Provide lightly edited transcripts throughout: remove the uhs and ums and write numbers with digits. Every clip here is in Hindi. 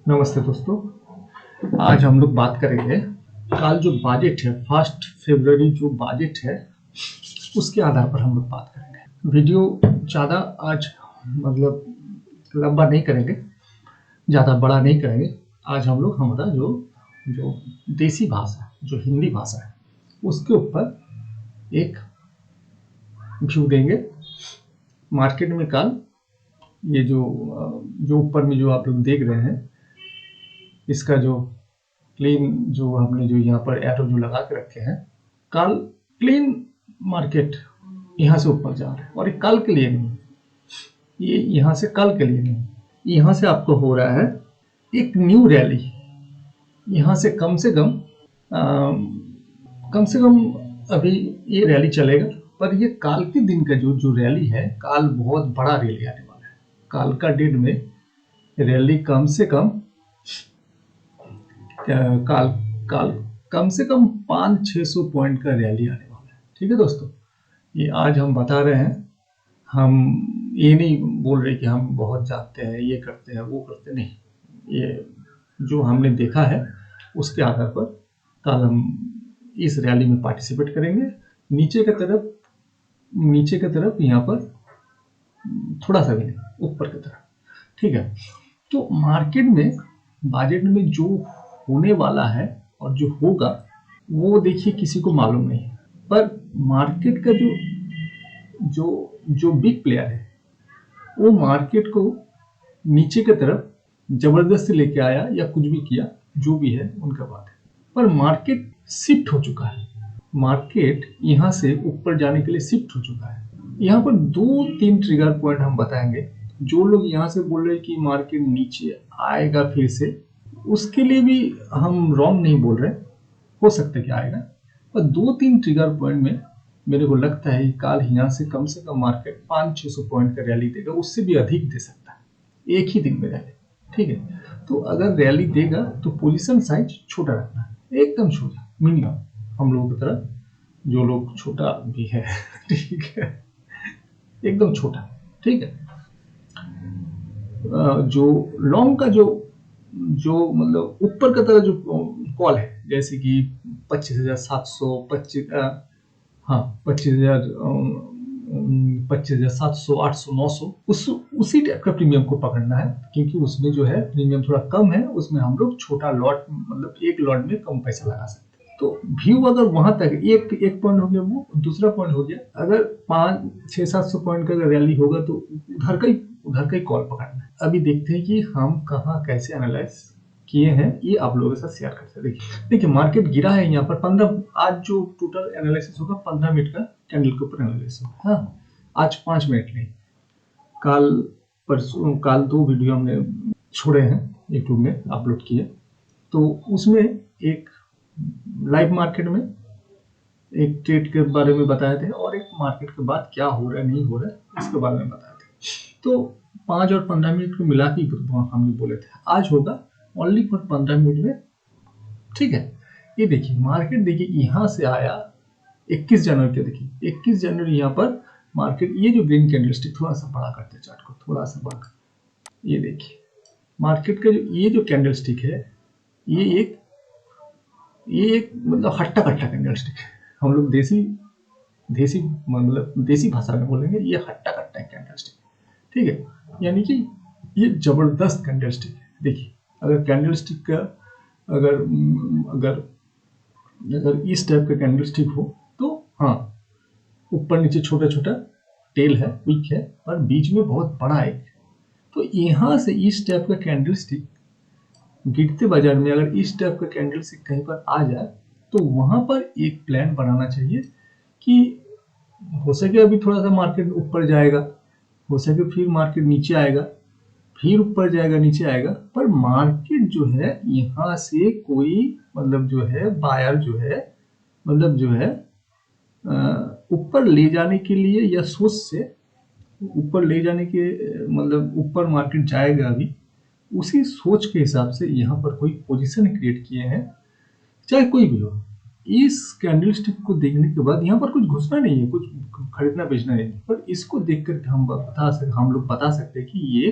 नमस्ते दोस्तों। आज हम लोग बात करेंगे कल जो बजट है 1 फरवरी जो बजट है उसके आधार पर हम लोग बात करेंगे। वीडियो ज़्यादा आज लंबा नहीं करेंगे, ज़्यादा बड़ा नहीं करेंगे। आज हम लोग हमारा जो जो देसी भाषा जो हिंदी भाषा है उसके ऊपर एक व्यू देंगे। मार्केट में कल ये जो ऊपर में जो आप लोग देख रहे हैं इसका जो क्लीन जो हमने जो यहाँ पर एरो जो लगा के रखे हैं, कल क्लीन मार्केट यहाँ से ऊपर जा रहा है और ये कल के लिए नहीं, ये यहाँ से कल के लिए नहीं, यहाँ से आपको हो रहा है एक न्यू रैली। यहाँ से कम से कम अभी ये रैली चलेगा, पर ये काल के दिन का जो रैली है, काल बहुत बड़ा रैली आने वाला है। काल का डेट में रैली कम से कम 500-600 पॉइंट का रैली आने वाला है। ठीक है दोस्तों, ये आज हम बता रहे हैं। हम ये नहीं बोल रहे कि हम बहुत जानते हैं, ये करते हैं, वो करते नहीं। ये जो हमने देखा है उसके आधार पर कल हम इस रैली में पार्टिसिपेट करेंगे। नीचे की तरफ यहाँ पर थोड़ा सा भी नहीं, ऊपर की तरफ। ठीक है, तो मार्केट में बजट में जो होने वाला है और जो होगा वो देखिए किसी को मालूम नहीं है, पर मार्केट का जो बिग प्लेयर है वो मार्केट को नीचे की तरफ जबरदस्ती लेके आया या कुछ भी किया, जो भी है उनका बात है, पर मार्केट शिफ्ट हो चुका है। मार्केट यहाँ से ऊपर जाने के लिए शिफ्ट हो चुका है। यहाँ पर 2-3 ट्रिगर पॉइंट हम बताएंगे। जो लोग यहाँ से बोल रहे हैं कि मार्केट नीचे आएगा फिर से, उसके लिए भी हम रॉन्ग नहीं बोल रहे, हो सकता है कि आएगा, पर 2-3 ट्रिगर पॉइंट में मेरे को लगता है कल यहाँ से कम मार्केट 500-600 पॉइंट का रैली देगा, उससे भी अधिक दे सकता है एक ही दिन में रैली। ठीक है, तो अगर रैली देगा तो पोजीशन साइज छोटा रखना है, एकदम छोटा, मिनिमम हम लोगों की तरह जो लोग छोटा भी है। ठीक है, एकदम छोटा। ठीक है, जो लॉन्ग का जो मतलब ऊपर की तरह जो कॉल है, जैसे कि 25,700, 25,700, 800, 900, उसी टाइप का प्रीमियम को पकड़ना है, क्योंकि उसमें जो है प्रीमियम थोड़ा कम है, उसमें हम लोग छोटा लॉट मतलब एक लॉट में कम पैसा लगा सकते हैं। तो व्यू अगर वहां तक एक पॉइंट हो गया, वो दूसरा पॉइंट हो गया। अगर 500-600-700 पॉइंट का अगर रैली होगा तो उधर का ही कॉल पकड़ना है। अभी देखते हैं कि हम कहाँ कैसे एनालाइज किए हैं, ये आप लोगों के साथ शेयर करते हैं। देखिए मार्केट गिरा है यहाँ पर 15, आज जो टोटल एनालिसिस होगा 15 मिनट का कैंडल के ऊपर एनालिसिस होगा। हाँ, आज 5 मिनट नहीं, कल 2 वीडियो हमने छोड़े हैं, यूट्यूब में अपलोड किए, तो उसमें एक लाइव मार्केट में एक ट्रेड के बारे में बताए थे और एक मार्केट के बाद क्या हो रहा है नहीं हो रहा है इसके बारे में बताए थे। तो 5 और 15 मिनट को मिला के हमने बोले थे आज होगा ओनली फॉर 15 मिनट में। ठीक है, ये देखिए मार्केट, देखिए यहाँ से आया 21 जनवरी के, देखिए 21 जनवरी यहाँ पर मार्केट, ये जो ग्रीन कैंडलस्टिक थोड़ा सा बड़ा करते हैं चार्ट को, थोड़ा सा बड़ा, ये देखिए मार्केट का ये जो कैंडलस्टिक है, ये एक मतलब हट्टा कट्टा कैंडलस्टिक है। हम लोग देसी भाषा में बोलेंगे ये हट्टा कट्टा कैंडलस्टिक। ठीक है, यानी कि ये जबरदस्त कैंडलस्टिक है। देखिए अगर कैंडलस्टिक का अगर इस टाइप का कैंडलस्टिक हो तो हाँ, ऊपर नीचे छोटा छोटा टेल है, वीक है, और बीच में बहुत बड़ा एक। तो यहाँ से इस टाइप का कैंडलस्टिक गिरते बाजार में अगर इस टाइप का कैंडलस्टिक कहीं पर आ जाए तो वहां पर एक प्लान बनाना चाहिए कि हो सके अभी थोड़ा सा मार्केट ऊपर जाएगा, हो सके फिर मार्केट नीचे आएगा, फिर ऊपर जाएगा, नीचे आएगा, पर मार्केट जो है यहाँ से कोई मतलब जो है बायर जो है ऊपर ले जाने के लिए या सोच से ऊपर ले जाने के मतलब ऊपर मार्केट जाएगा अभी, उसी सोच के हिसाब से यहाँ पर कोई पोजीशन क्रिएट किए हैं, चाहे कोई भी हो। इस कैंडलस्टिक को देखने के बाद यहाँ पर कुछ घुसना नहीं है, कुछ खरीदना बेचना नहीं है, पर इसको देख कर हम लोग बता सकते हैं कि ये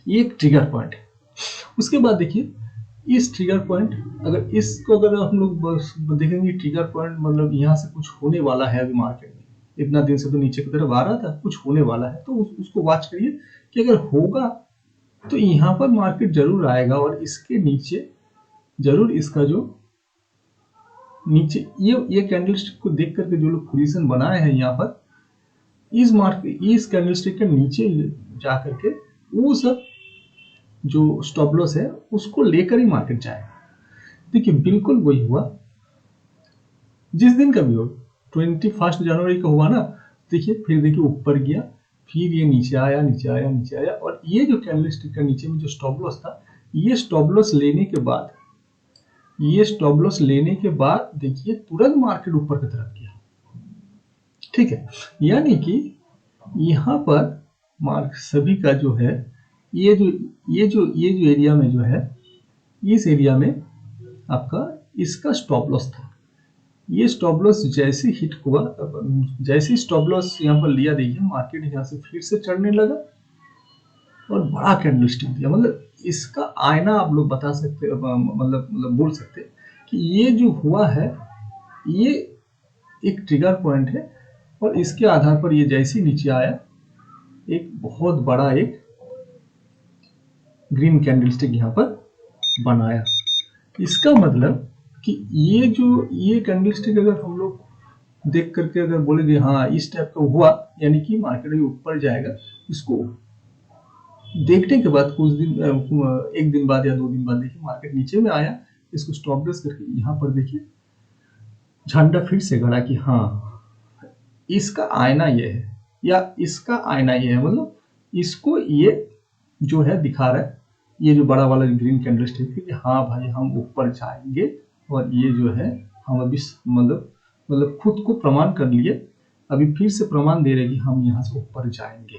एक ट्रिगर पॉइंट है। उसके बाद देखिए इस ट्रिगर पॉइंट, अगर इसको अगर हम लोग बस देखेंगे ट्रिगर पॉइंट मतलब यहाँ से कुछ होने वाला है अभी मार्केट में, इतना दिन से तो नीचे की तरफ आ रहा था, कुछ होने वाला है, तो उसको वॉच करिए कि अगर होगा तो यहाँ पर मार्केट जरूर आएगा और इसके नीचे जरूर इसका जो नीचे ये कैंडलस्टिक को देख करके जो लोग पोजीशन बनाए हैं यहाँ पर इस कैंडलस्टिक के नीचे जा करके वो सब जो स्टॉप लॉस है उसको लेकर ही मार्केट जाएगा। देखिए बिल्कुल वही हुआ जिस दिन का भी हो, 21 जनवरी का हुआ ना, देखिए फिर देखिए ऊपर गया, फिर ये नीचे आया नीचे आया नीचे आया, और ये जो कैंडलस्टिक का नीचे में जो स्टॉप लॉस था, ये स्टॉप लॉस लेने के बाद देखिए तुरंत मार्केट ऊपर की तरफ गया। ठीक है, यानी कि यहाँ पर मार्क सभी का जो है ये जो एरिया में जो है, इस एरिया में आपका इसका स्टॉप लॉस था। ये स्टॉप लॉस जैसे हिट हुआ, जैसे ही स्टॉप लॉस यहाँ पर लिया, देखिए मार्केट यहाँ से फिर से चढ़ने लगा और बड़ा कैंडलस्टिक दिया। मतलब इसका आईना आप लोग बता सकते, मतलब बोल सकते कि ये जो हुआ है ये एक ट्रिगर पॉइंट है, और इसके आधार पर ये जैसे ही नीचे आया एक बहुत बड़ा एक ग्रीन कैंडलस्टिक यहाँ पर बनाया। इसका मतलब कि ये कैंडलस्टिक अगर हम लोग देख करके अगर बोलेंगे हाँ इस टाइप का हुआ, यानी कि मार्केट भी ऊपर जाएगा, इसको देखने के बाद कुछ दिन, एक दिन बाद या 2 दिन बाद देखिए मार्केट नीचे में आया, इसको स्टॉप लॉस करके यहाँ पर देखिए झंडा फिर से गड़ा कि हाँ इसका आईना ये है या इसका आईना ये है, मतलब इसको ये जो है दिखा रहा है, ये जो बड़ा वाला ग्रीन कैंडलस्टिक है कि हाँ भाई हम ऊपर जाएंगे, और ये जो है हम अभी मतलब खुद को प्रमाण कर लिए, अभी फिर से प्रमाण दे रहे कि हम यहाँ से ऊपर जाएंगे।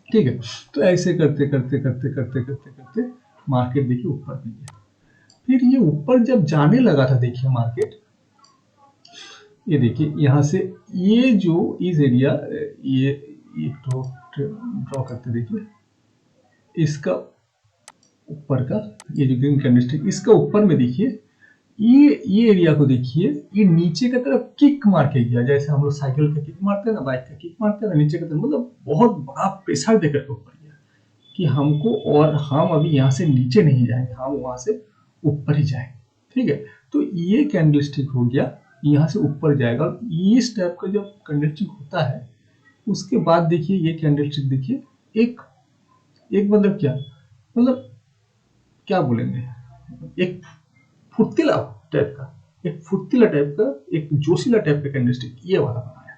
ठीक है, तो ऐसे करते करते करते करते करते करते मार्केट देखिए ऊपर भी गया। फिर ये ऊपर जब जाने लगा था, देखिए मार्केट, ये देखिए यहाँ से ये जो इस एरिया, ये ड्रॉ करते देखिए, इसका ऊपर का ये जो ग्रीन कैंडलस्टिक, इसका ऊपर में देखिए ये एरिया को देखिए, ये नीचे की तरफ किक मार के गया, जैसे हम लोग साइकिल का किक मारते हैं ना, बाइक का किक मारते हैं ना, नीचे की तरफ, मतलब बहुत बड़ा प्रेशर देकर के ऊपर गया कि हमको, और हम अभी यहाँ से नीचे नहीं जाएंगे, हम वहां से ऊपर ही जाएंगे। ठीक है, तो ये कैंडलस्टिक हो गया, यहाँ से ऊपर जाएगा। इस टाइप का जब कैंडलस्टिक होता है उसके बाद देखिए ये कैंडलस्टिक देखिए एक मतलब क्या बोलेंगे, एक फुर्तीला टाइप का, एक जोशीला टाइप का कैंडलस्टिक ये वाला बनाया,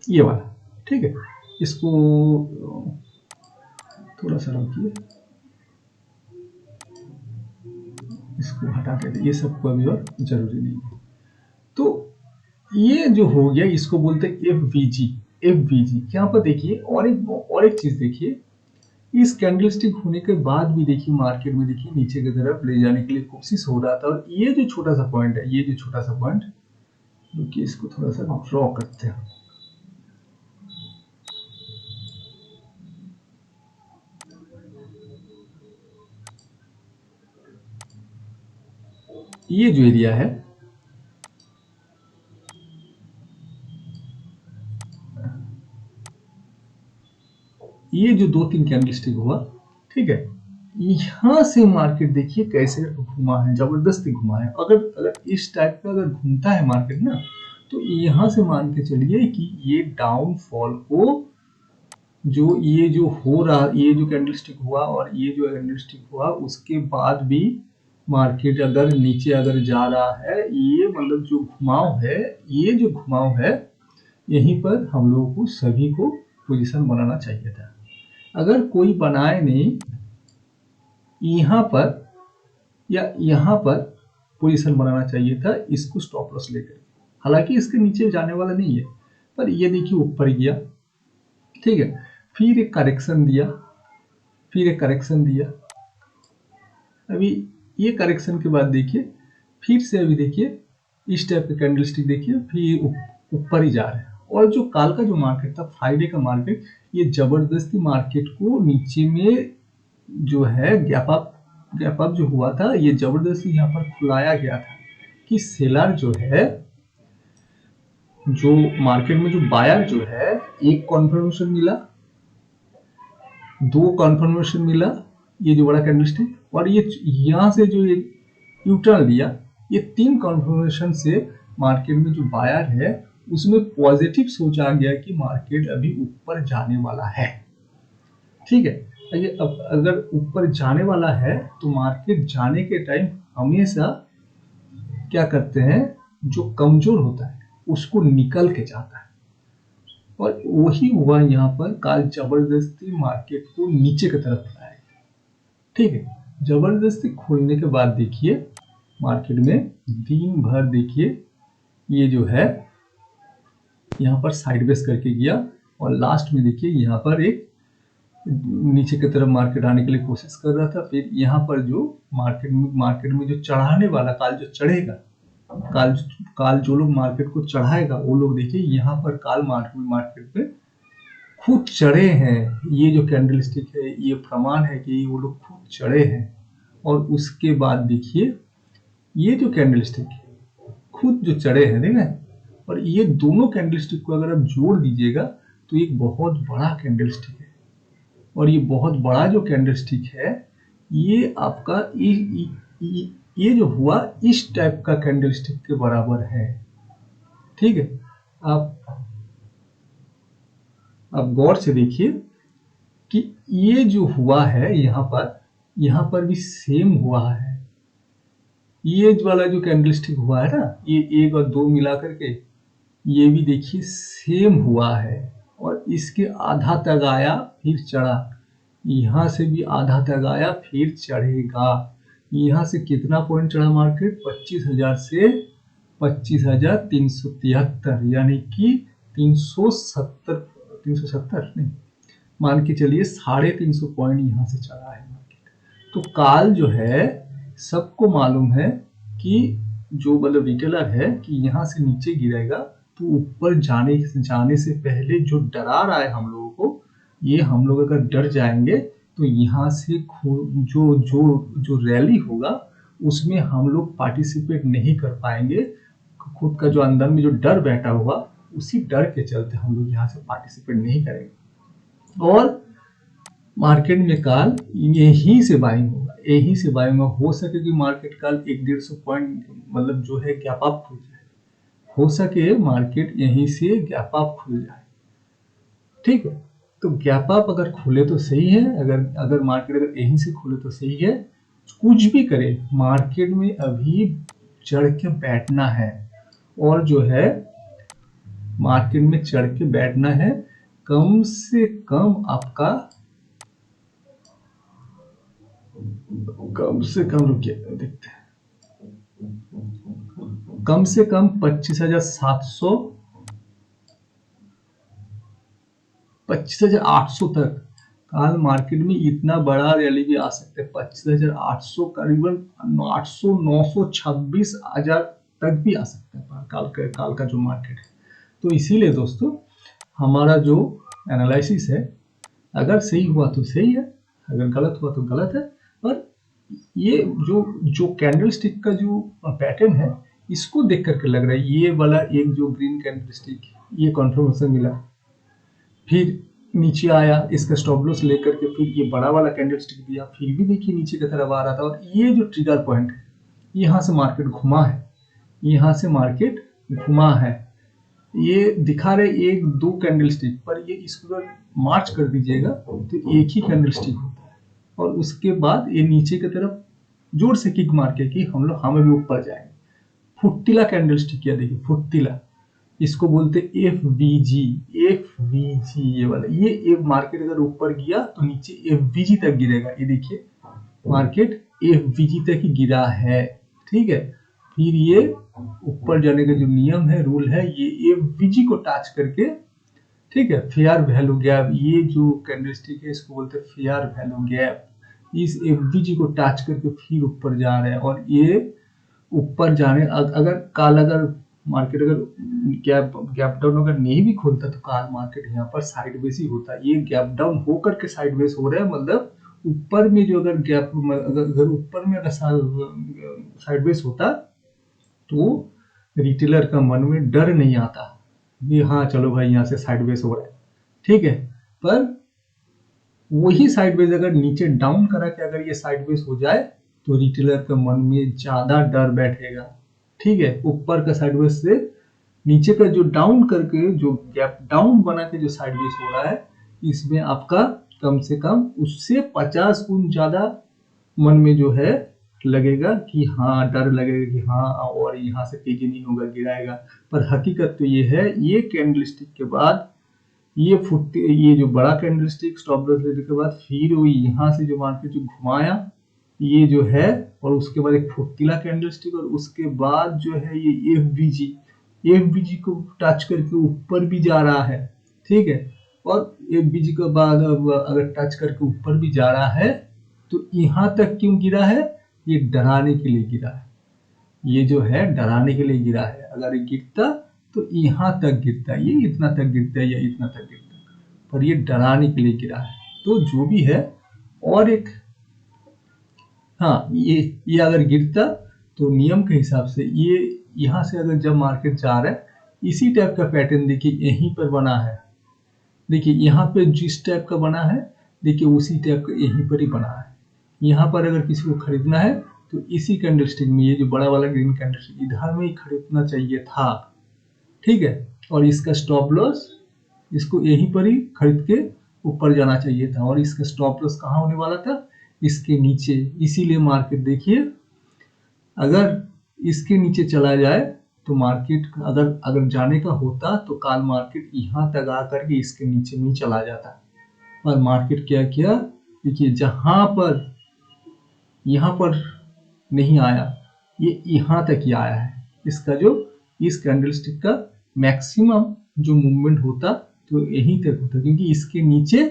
ये वाला। ठीक है, इसको थोड़ा सा रखिए, इसको हटा के, ये सबको अभी और जरूरी नहीं है। तो ये जो हो गया, इसको बोलते हैं एफवीजी। यहाँ पर देखिए और एक चीज देखिए, इस कैंडलस्टिक होने के बाद भी देखिए मार्केट में देखिए नीचे की तरफ ले जाने के लिए कोशिश हो रहा था, और ये जो छोटा सा पॉइंट है, देखिए इसको थोड़ा सा ड्रॉ करते हैं। ये जो एरिया है, ये जो 2-3 कैंडलस्टिक हुआ, ठीक है, यहां से मार्केट देखिए कैसे घुमा है, जबरदस्ती घुमा है। अगर इस टाइप का अगर घूमता है मार्केट ना, तो यहां से मान के चलिए कि ये डाउनफॉल को ये जो कैंडलस्टिक हुआ और ये जो कैंडलस्टिक हुआ, उसके बाद भी मार्केट अगर नीचे अगर जा रहा है, ये मतलब जो घुमाव है, यहीं पर हम लोगों को सभी को पोजीशन बनाना चाहिए था। अगर कोई बनाए नहीं यहाँ पर या यहाँ पर पोजीशन बनाना चाहिए था, इसको स्टॉप लॉस लेकर। हालांकि इसके नीचे जाने वाला नहीं है, पर ये देखिए ऊपर गया। ठीक है, फिर एक करेक्शन दिया, अभी ये करेक्शन के बाद देखिए फिर से अभी देखिए इस टाइप का कैंडलस्टिक देखिए फिर ऊपर ही जा रहा है। और जो काल का जो मार्केट था, फ्राइडे का मार्केट, ये जबरदस्ती मार्केट को नीचे में जो है गैप अप जो हुआ था, ये जबरदस्ती यहाँ पर खुलाया गया था कि सेलर जो है, जो मार्केट में जो बायर जो है, एक कॉन्फर्मेशन मिला, दो कॉन्फर्मेशन मिला, ये जो बड़ा कैंडलस्टिक, और ये यहाँ से जो यू टर्न लिया, ये तीन कॉन्फर्मेशन से मार्केट में जो बायर है उसमें पॉजिटिव सोचा गया कि मार्केट अभी ऊपर जाने वाला है। ठीक है, अब अगर ऊपर जाने वाला है तो मार्केट जाने के टाइम हमेशा क्या करते हैं, जो कमजोर होता है उसको निकल के जाता है, और वही हुआ यहाँ पर। काल जबरदस्ती मार्केट को नीचे की तरफ लाया गया। ठीक है, जबरदस्ती खोलने के बाद देखिए मार्केट में दिन भर देखिए ये जो है यहाँ पर साइडवेज करके गया, और लास्ट में देखिए यहाँ पर एक नीचे की तरफ मार्केट आने के लिए कोशिश कर रहा था। फिर यहाँ पर जो मार्केट में जो चढ़ाने वाला काल जो चढ़ेगा, काल जो लोग मार्केट को चढ़ाएगा वो लोग देखिए यहाँ पर काल मार्केट पे खुद चढ़े हैं। ये जो कैंडलस्टिक है ये प्रमाण है कि वो लोग खुद चढ़े हैं। और उसके बाद देखिए ये जो कैंडलस्टिक है खुद जो चढ़े हैं, देखें, और ये दोनों कैंडलस्टिक को अगर आप जोड़ दीजिएगा तो एक बहुत बड़ा कैंडलस्टिक है। और ये बहुत बड़ा जो कैंडलस्टिक है ये आपका ये जो हुआ इस टाइप का कैंडलस्टिक के बराबर है। ठीक है, आप गौर से देखिए कि ये जो हुआ है यहाँ पर भी सेम हुआ है। ये वाला जो कैंडलस्टिक हुआ है ना, ये एक और दो मिला करके ये भी देखिए सेम हुआ है, और इसके आधा तक आया फिर चढ़ा, यहाँ से भी आधा तक आया फिर चढ़ेगा। यहाँ से कितना पॉइंट चढ़ा मार्केट, 25,000 से 25,373, यानी कि 370 नहीं, मान के चलिए 350 पॉइंट यहाँ से चढ़ा है मार्केट। तो काल जो है सबको मालूम है कि जो मतलब रिटेलर है कि यहाँ से नीचे गिरेगा, तो ऊपर जाने से पहले जो डरा रहा है हम लोगों को, ये हम लोग अगर डर जाएंगे तो यहाँ से जो रैली होगा उसमें हम लोग पार्टिसिपेट नहीं कर पाएंगे। खुद का जो अंदर में जो डर बैठा हुआ, उसी डर के चलते हम लोग यहाँ से पार्टिसिपेट नहीं करेंगे, और मार्केट में काल यहीं से बाइंग होगा, यहीं से बाइंग होगा। हो सके कि मार्केट काल 150 पॉइंट मतलब जो है गैप अप खुल जाए, हो सके मार्केट यहीं से गैप अप खुल जाए। ठीक है, तो गैप अप अगर खुले तो सही है, अगर मार्केट अगर यहीं से खुले तो सही है। कुछ भी करे मार्केट में अभी चढ़ के बैठना है, और जो है मार्केट में चढ़ के बैठना है। कम से कम आपका रुकिए देखते हैं, कम से कम 25,700 25,800 तक काल मार्केट में इतना बड़ा रैली भी आ सकते हैं। 25,800 करीबन 800 926,000 तक भी आ सकता है काल का जो मार्केट है। तो इसीलिए दोस्तों हमारा जो एनालिसिस है, अगर सही हुआ तो सही है, अगर गलत हुआ तो गलत है। पर ये जो कैंडलस्टिक का जो पैटर्न है, इसको देख करके लग रहा है ये वाला एक जो ग्रीन कैंडलस्टिक ये कॉन्फर्मेशन मिला, फिर नीचे आया, इसका स्टॉप लॉस लेकर के फिर ये बड़ा वाला कैंडलस्टिक दिया, फिर भी देखिए नीचे की तरफ आ रहा था। और ये जो ट्रिगर पॉइंट है, यहाँ से मार्केट घुमा है, यहाँ से मार्केट घुमा है। ये दिखा रहे एक दो कैंडलस्टिक पर, ये इसको अगर मार्च कर दीजिएगा तो एक ही कैंडलस्टिक होता है, और उसके बाद ये नीचे की तरफ जोर से किक मार के कि हम भी ऊपर जाएंगे। फुट्टिला कैंडलस्टिक किया, देखिए फुट्टिला, इसको बोलते FVG, ये वाला, ये एक मार्केट अगर ऊपर गया तो नीचे FVG तक गिरेगा। ये देखिए मार्केट FVG तक ही गिरा है। ठीक है, फिर ये ऊपर जाने का जो नियम है, रूल है, ये FVG को टच करके, ठीक है, फेयर वैल्यू गैप, ये जो कैंडलस्टिक है इसको बोलते हैं फेयर वैल्यू गैप, इस FVG को टच करके फिर ऊपर जा रहे हैं। और ये ऊपर जाने अगर मार्केट अगर गैप डाउन अगर नहीं भी खोलता तो काल मार्केट यहाँ पर साइडवेज ही होता है। ये गैप डाउन होकर के साइडवेज हो रहा है, मतलब ऊपर में जो अगर गैप अगर ऊपर में अगर साइडवेज होता तो रिटेलर का मन में डर नहीं आता कि हाँ चलो भाई यहाँ से साइडवेज हो रहा है, ठीक है। पर वही साइडवेज अगर नीचे डाउन करा के अगर ये साइडवेज हो जाए तो रिटेलर के मन में ज्यादा डर बैठेगा, ठीक है। ऊपर का साइडवेज से नीचे का जो डाउन करके जो गैप डाउन बना के जो साइडवेज हो रहा है, इसमें आपका कम से कम उससे 50 गुना ज्यादा मन में जो है लगेगा कि हाँ, डर लगेगा कि हाँ और यहाँ से तेजी नहीं होगा, गिराएगा। पर हकीकत तो ये है, ये कैंडलस्टिक के बाद ये जो बड़ा कैंडलस्टिक स्टॉप लॉस लेने के बाद फिर वो यहाँ से जो मार्केट जो घुमाया ये जो है, और उसके बाद एक फुर्तीला कैंडलस्टिक, और उसके बाद जो है ये एफबीजी को टच करके ऊपर भी जा रहा है, ठीक है। और एफबीजी के बाद अब अगर टच करके ऊपर भी जा रहा है तो यहाँ तक क्यों गिरा है? ये डराने के लिए गिरा है, ये जो है डराने के लिए गिरा है। अगर ये गिरता तो यहाँ तक गिरता है, ये इतना तक गिरता है या इतना तक गिरता है, पर ये डराने के लिए गिरा है। तो जो भी है, और एक हाँ, ये अगर गिरता तो नियम के हिसाब से ये यहाँ से अगर जब मार्केट जा रहा है, इसी टाइप का पैटर्न देखिए यहीं पर बना है, देखिए यहाँ पे जिस टाइप का बना है, देखिए उसी टाइप का यहीं पर ही बना है। यहाँ पर अगर किसी को खरीदना है तो इसी कैंडलस्टिक में, ये जो बड़ा वाला ग्रीन कैंडलस्टिक इधर में ही खरीदना चाहिए था, ठीक है। और इसका स्टॉप लॉस, इसको यहीं पर ही खरीद के ऊपर जाना चाहिए था, और इसका स्टॉप लॉस कहाँ होने वाला था? इसके नीचे। इसीलिए मार्केट देखिए अगर इसके नीचे चला जाए तो मार्केट अगर जाने का होता तो काल मार्केट यहाँ तक आकर के इसके नीचे नहीं चला जाता। और मार्केट क्या किया, देखिए जहां पर यहाँ पर नहीं आया, ये यहाँ तक ही आया है। इसका जो इस कैंडलस्टिक का मैक्सिमम जो मूवमेंट होता तो यहीं तक होता, क्योंकि इसके नीचे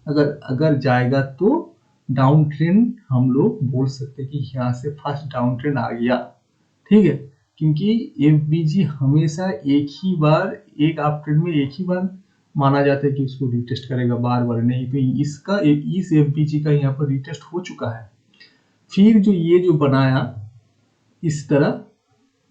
अगर जाएगा तो डाउन ट्रेंड हम लोग बोल सकते हैं कि यहाँ से फर्स्ट डाउन ट्रेंड आ गया, ठीक है। क्योंकि एफबीजी हमेशा एक अप ट्रेंड में एक ही बार माना जाता है कि उसको रिटेस्ट करेगा, बार बार नहीं। तो इस एफबीजी का यहाँ पर रिटेस्ट हो चुका है। फिर जो ये जो बनाया इस तरह,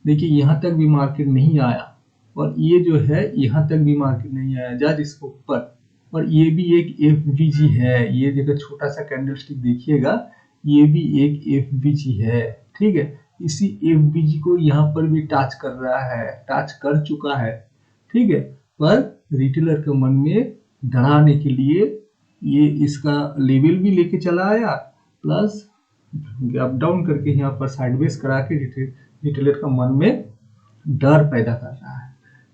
देखिए यहाँ तक भी मार्केट नहीं आया, और ये जो है यहाँ तक भी मार्केट नहीं आया, जस्ट इसके ऊपर। और ये भी एक एफबीजी है, ये जगह छोटा सा कैंडलस्टिक देखिएगा, ये भी एक एफबीजी है, ठीक है। इसी एफबीजी को यहाँ पर भी टच कर रहा है, टच कर चुका है, ठीक है। पर रिटेलर के मन में डराने के लिए ये इसका लेवल भी लेके चला आया, प्लस अप डाउन करके यहाँ पर साइडवेज करा के रिटेलर का मन में डर पैदा कर रहा है।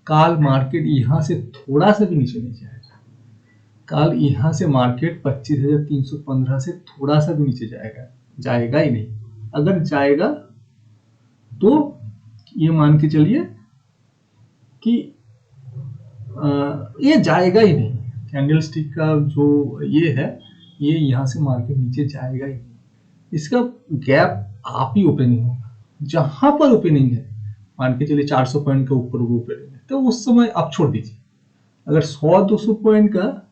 काल मार्केट यहाँ से थोड़ा सा भी नीचे नहीं जाएगा, काल यहाँ से मार्केट 25,315 से थोड़ा सा भी नीचे जाएगा ही नहीं। अगर जाएगा तो ये मान के चलिए कि ये जाएगा ही नहीं। कैंडलस्टिक का जो ये है, ये यहाँ से मार्केट नीचे जाएगा ही नहीं। इसका गैप आप ही ओपनिंग होगा, जहां पर ओपनिंग है, मान के चलिए 400 पॉइंट के ऊपर ओपनिंग है, तो उस समय आप छोड़ दीजिए। अगर 100-200 पॉइंट का,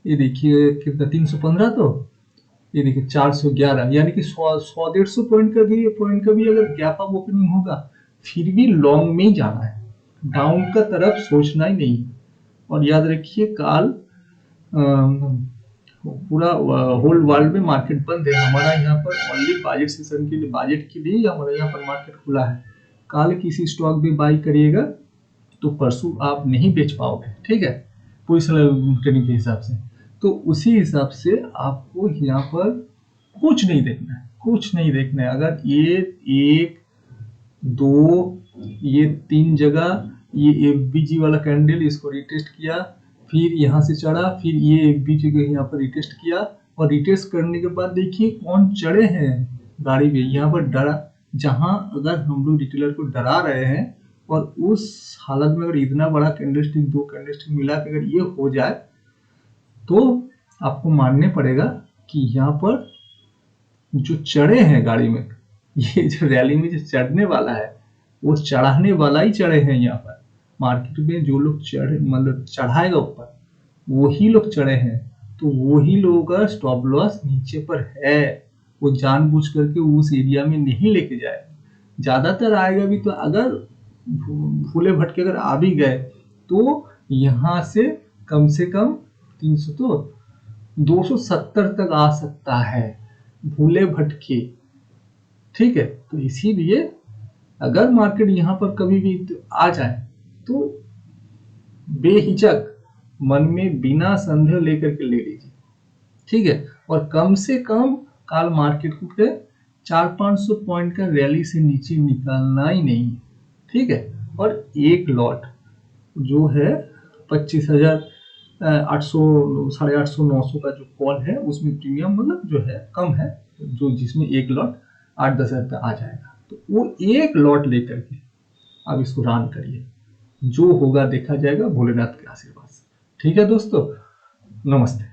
ये देखिए कितना 315, तो ये देखिए 411, यानी कि 100-150 पॉइंट का भी अगर गैप अप ओपनिंग होगा, फिर भी लॉन्ग में ही जाना है, डाउन का तरफ सोचना ही नहीं। और याद रखिए काल पूरा होल वर्ल्ड में मार्केट बंद है, हमारा यहाँ पर ओनली बजट सेशन के लिए, बजट के लिए हमारा यहाँ पर मार्केट खुला है। काल किसी स्टॉक में बाई करिएगा तो परसों आप नहीं बेच पाओगे, ठीक है, पोजिशनल ट्रेडिंग के हिसाब से। तो उसी हिसाब से आपको यहाँ पर कुछ नहीं देखना है, कुछ नहीं देखना है। अगर ये 1, 2, ये 3 जगह ये एफबीजी वाला कैंडल इसको रिटेस्ट किया, फिर यहाँ से चढ़ा, फिर ये एफबीजी को यहाँ पर रिटेस्ट किया, और रिटेस्ट करने के बाद देखिए कौन चढ़े हैं गाड़ी में, यहाँ पर डरा। जहां अगर हम लोग रिटेलर को डरा रहे हैं, और उस हालत में अगर इतना बड़ा कैंडलस्टिक, 2 कैंडलस्टिक मिला के अगर ये हो जाए, तो आपको मानने पड़ेगा कि यहाँ पर जो चढ़े हैं गाड़ी में, ये जो रैली में जो चढ़ने वाला है, वो चढ़ाने वाला ही चढ़े हैं। यहाँ पर मार्केट में जो लोग चढ़े, मतलब चढ़ाएगा ऊपर, वही लोग चढ़े हैं। तो वही लोगों का स्टॉप लॉस नीचे पर है, वो जानबूझ करके उस एरिया में नहीं लेके जाएगा। ज्यादातर आएगा भी तो अगर भूले भटके अगर आ भी गए तो यहाँ से कम 300 तो 270 तक आ सकता है भूले भटके। ठीक है, तो इसीलिए अगर मार्केट यहाँ पर कभी भी आ जाए तो बेहिचक मन में बिना संदेह लेकर के ले लीजिए। ठीक है, और कम से कम काल मार्केट के 400-500 पॉइंट का रैली से नीचे निकलना ही नहीं। ठीक है, और एक लॉट जो है 25,800 850 900 का जो कॉल है उसमें प्रीमियम मतलब जो है कम है, जो जिसमें एक लॉट 8-10 हज़ार रुपये आ जाएगा। तो वो एक लॉट लेकर के आप इसको रन करिए, जो होगा देखा जाएगा भोलेनाथ के आशीर्वाद से। ठीक है दोस्तों, नमस्ते।